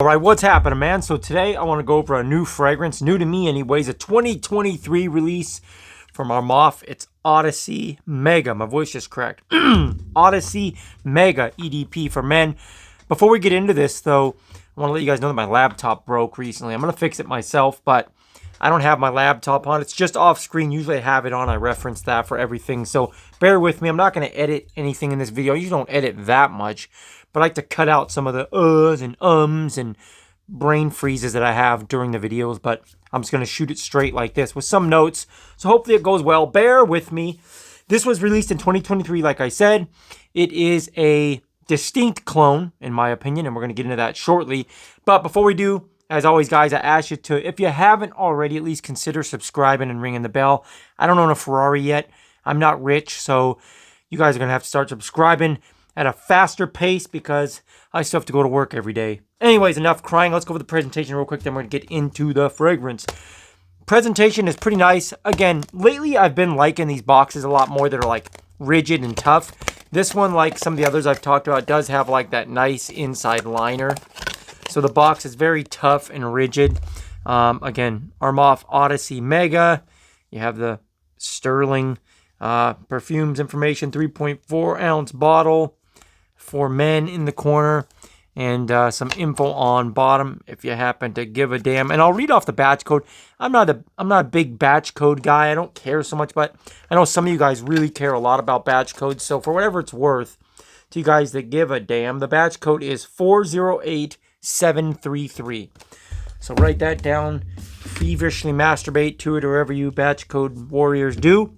Alright, what's happening, man? So today I want to go over a new fragrance, new to me anyways, a 2023 release from Armaf. It's Odyssey Mega. My voice just cracked. Odyssey Mega EDP for men. Before we get into this, though, I want to let you guys know that my laptop broke recently. I'm going to fix it myself, but I don't have my laptop on. It's just off screen. Usually I have it on. I reference that for everything, so bear with me. I'm not going to edit anything in this video. I usually don't edit that much, but I like to cut out some of the uhs and ums and brain freezes that I have during the videos, but I'm just going to shoot it straight like this with some notes, so hopefully it goes well. Bear with me. This was released in 2023, like I said. It is a distinct clone, in my opinion, and we're going to get into that shortly. But before we do, as always, guys, I ask you to, if you haven't already, at least consider subscribing and ringing the bell. I don't own a Ferrari yet. I'm not rich, so you guys are going to have to start subscribing at a faster pace because I still have to go to work every day. Anyways, enough crying. Let's go over the presentation real quick, then we're going to get into the fragrance. Presentation is pretty nice. Again, lately I've been liking these boxes a lot more that are like rigid and tough. This one, like some of the others I've talked about, does have like that nice inside liner. So the box is very tough and rigid. Again, Armaf Odyssey Mega. You have the sterling perfumes information, 3.4 ounce bottle for men in the corner, and some info on bottom if you happen to give a damn. And I'll read off the batch code. I'm not a big batch code guy. I don't care so much, but I know some of you guys really care a lot about batch codes. So for whatever it's worth to you guys that give a damn, the batch code is 408733. So write that down. Feverishly masturbate to it, or whatever you batch code warriors do.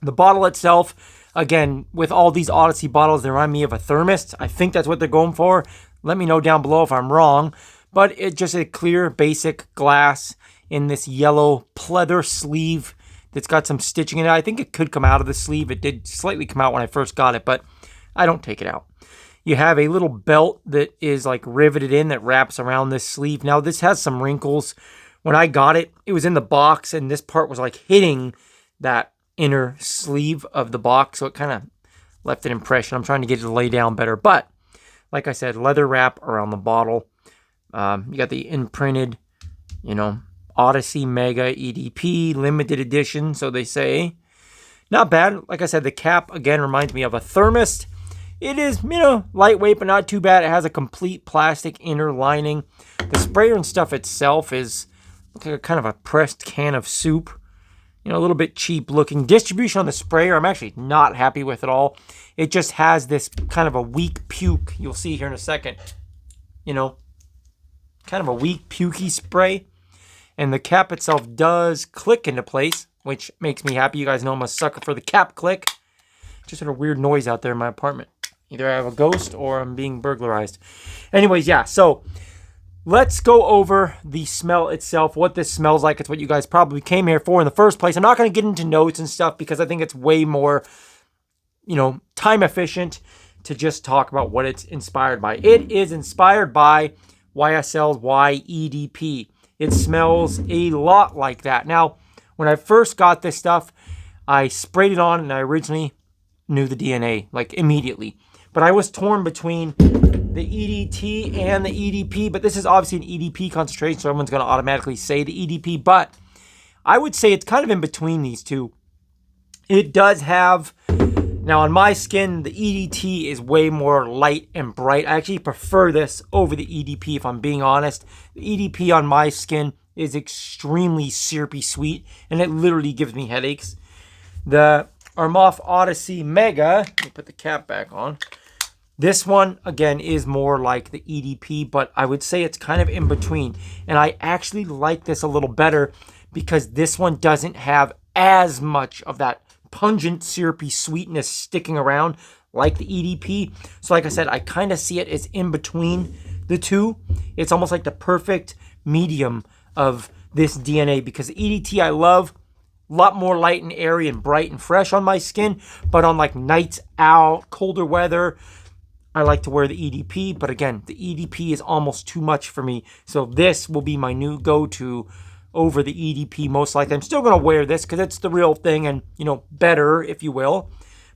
The bottle itself, again, with all these Odyssey bottles, they remind me of a thermos. I think that's what they're going for. Let me know down below if I'm wrong. But it's just a clear, basic glass in this yellow pleather sleeve that's got some stitching in it. I think it could come out of the sleeve. It did slightly come out when I first got it, but I don't take it out. You have a little belt that is like riveted in that wraps around this sleeve. Now, this has some wrinkles. When I got it, it was in the box, and this part was like hitting that inner sleeve of the box, so it kind of left an impression. I'm trying to get it to lay down better, but like I said, leather wrap around the bottle. You got the imprinted, Odyssey Mega EDP limited edition, so they say. Not bad. Like I said, the cap again reminds me of a thermos. It is, lightweight, but not too bad. It has a complete plastic inner lining. The sprayer and stuff itself is like a kind of a pressed can of soup. A little bit cheap looking. Distribution on the sprayer, I'm actually not happy with at all. It just has this kind of a weak puke. You'll see here in a second. Kind of a weak pukey spray. And the cap itself does click into place, which makes me happy. You guys know I'm a sucker for the cap click. Just heard a weird noise out there in my apartment. Either I have a ghost or I'm being burglarized. Anyways, yeah, so let's go over the smell itself, what this smells like. It's what you guys probably came here for in the first place. I'm not going to get into notes and stuff because I think it's way more, time efficient to just talk about what it's inspired by. It is inspired by YSL Y EDP. It smells a lot like that. Now, when I first got this stuff, I sprayed it on and I originally knew the DNA, like immediately. But I was torn between the EDT and the EDP, but this is obviously an EDP concentration, so everyone's going to automatically say the EDP, but I would say it's kind of in between these two. It does have, now on my skin, the EDT is way more light and bright. I actually prefer this over the EDP, if I'm being honest. The EDP on my skin is extremely syrupy sweet, and it literally gives me headaches. The Armaf Odyssey Mega, let me put the cap back on. This one, again, is more like the EDP, but I would say it's kind of in between. And I actually like this a little better because this one doesn't have as much of that pungent, syrupy sweetness sticking around like the EDP. So like I said, I kind of see it as in between the two. It's almost like the perfect medium of this DNA because the EDT I love. A lot more light and airy and bright and fresh on my skin, but on like nights out, colder weather, I like to wear the EDP, but again, the EDP is almost too much for me. So this will be my new go-to over the EDP most likely. I'm still going to wear this because it's the real thing and, better, if you will.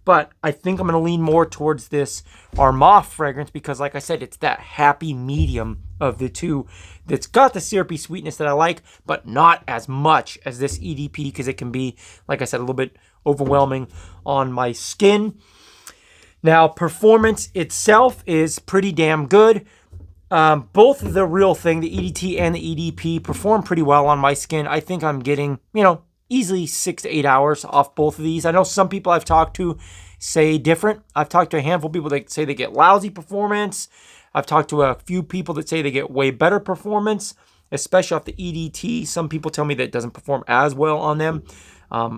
But I think I'm going to lean more towards this Armaf fragrance because, like I said, it's that happy medium of the two that's got the syrupy sweetness that I like, but not as much as this EDP because it can be, like I said, a little bit overwhelming on my skin. Now, performance itself is pretty damn good. Both the real thing, the EDT and the EDP, perform pretty well on my skin. I think I'm getting, easily 6 to 8 hours off both of these. I know some people I've talked to say different. I've talked to a handful of people that say they get lousy performance. I've talked to a few people that say they get way better performance, especially off the EDT. Some people tell me that it doesn't perform as well on them.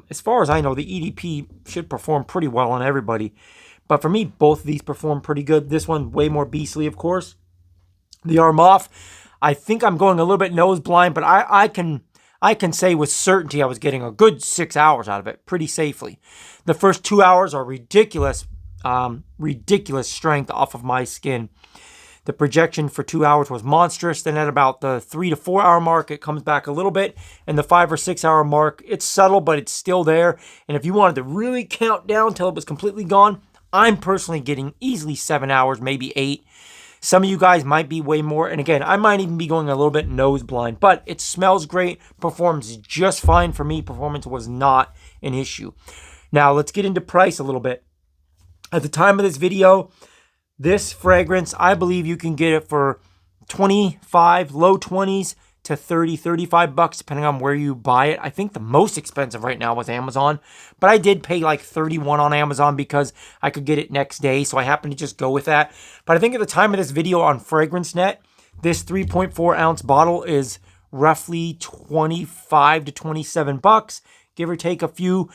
As far as I know, the EDP should perform pretty well on everybody. But for me, both of these perform pretty good. This one, way more beastly, of course. The Armaf, I think I'm going a little bit nose blind, but I can say with certainty I was getting a good 6 hours out of it pretty safely. The first 2 hours are ridiculous, ridiculous strength off of my skin. The projection for 2 hours was monstrous. Then at about the 3 to 4 hour mark, it comes back a little bit. And the 5 or 6 hour mark, it's subtle, but it's still there. And if you wanted to really count down till it was completely gone, I'm personally getting easily 7 hours, maybe 8. Some of you guys might be way more. And again, I might even be going a little bit nose blind. But it smells great. Performs just fine for me. Performance was not an issue. Now, let's get into price a little bit. At the time of this video, this fragrance, I believe you can get it for 25, low 20s to 30, 35 bucks, depending on where you buy it. I think the most expensive right now was Amazon, but I did pay like 31 on Amazon because I could get it next day, so I happened to just go with that. But I think at the time of this video on FragranceNet, this 3.4 ounce bottle is roughly 25 to 27 bucks, give or take a few.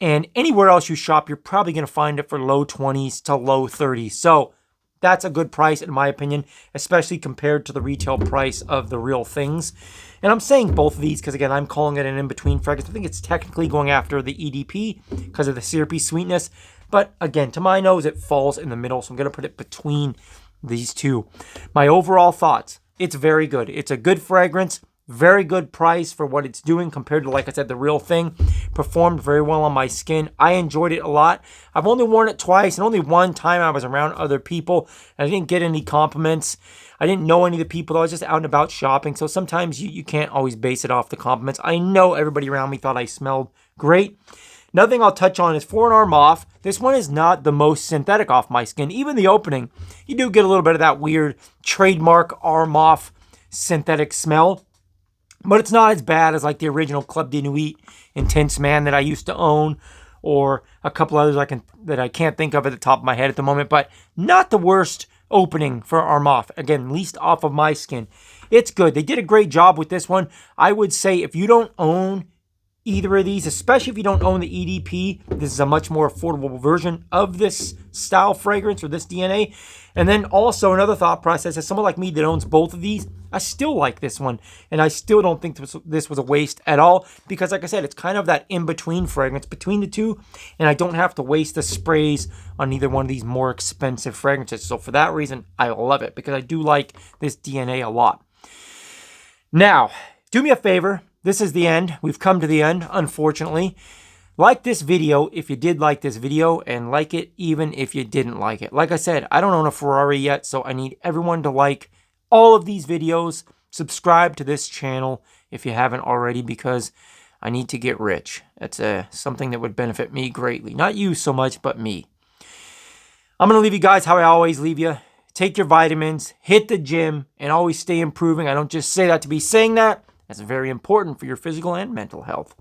And anywhere else you shop, you're probably going to find it for low 20s to low 30s. So that's a good price, in my opinion, especially compared to the retail price of the real things. And I'm saying both of these because, again, I'm calling it an in-between fragrance. I think it's technically going after the EDP because of the syrupy sweetness. But, again, to my nose, it falls in the middle, so I'm going to put it between these two. My overall thoughts, it's very good. It's a good fragrance. Very good price for what it's doing compared to, like I said, the real thing. Performed very well on my skin. I enjoyed it a lot. I've only worn it twice, and only one time I was around other people, and I didn't get any compliments. I didn't know any of the people. I was just out and about shopping, so sometimes you can't always base it off the compliments. I know everybody around me thought I smelled great. Another thing I'll touch on is for an Armaf, this one is not the most synthetic off my skin. Even the opening, you do get a little bit of that weird trademark Armaf synthetic smell. But it's not as bad as like the original Club de Nuit Intense Man that I used to own, or a couple others that I can't think of at the top of my head at the moment. But not the worst opening for Armaf. Again, least off of my skin. It's good. They did a great job with this one. I would say if you don't own either of these, especially if you don't own the EDP, this is a much more affordable version of this style fragrance or this DNA. And then also another thought process, as someone like me that owns both of these, I still like this one. And I still don't think this was a waste at all because, like I said, it's kind of that in-between fragrance between the two. And I don't have to waste the sprays on either one of these more expensive fragrances. So for that reason, I love it because I do like this DNA a lot. Now, do me a favor. This is the end. We've come to the end, unfortunately. Like this video if you did like this video, and like it even if you didn't like it. Like I said, I don't own a Ferrari yet, so I need everyone to like all of these videos. Subscribe to this channel if you haven't already, because I need to get rich. That's something that would benefit me greatly. Not you so much, but me. I'm going to leave you guys how I always leave you. Take your vitamins, hit the gym, and always stay improving. I don't just say that to be saying that. That's very important for your physical and mental health.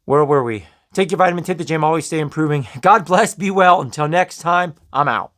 Where were we? Take your vitamins, hit the gym, always stay improving. God bless, be well. Until next time, I'm out.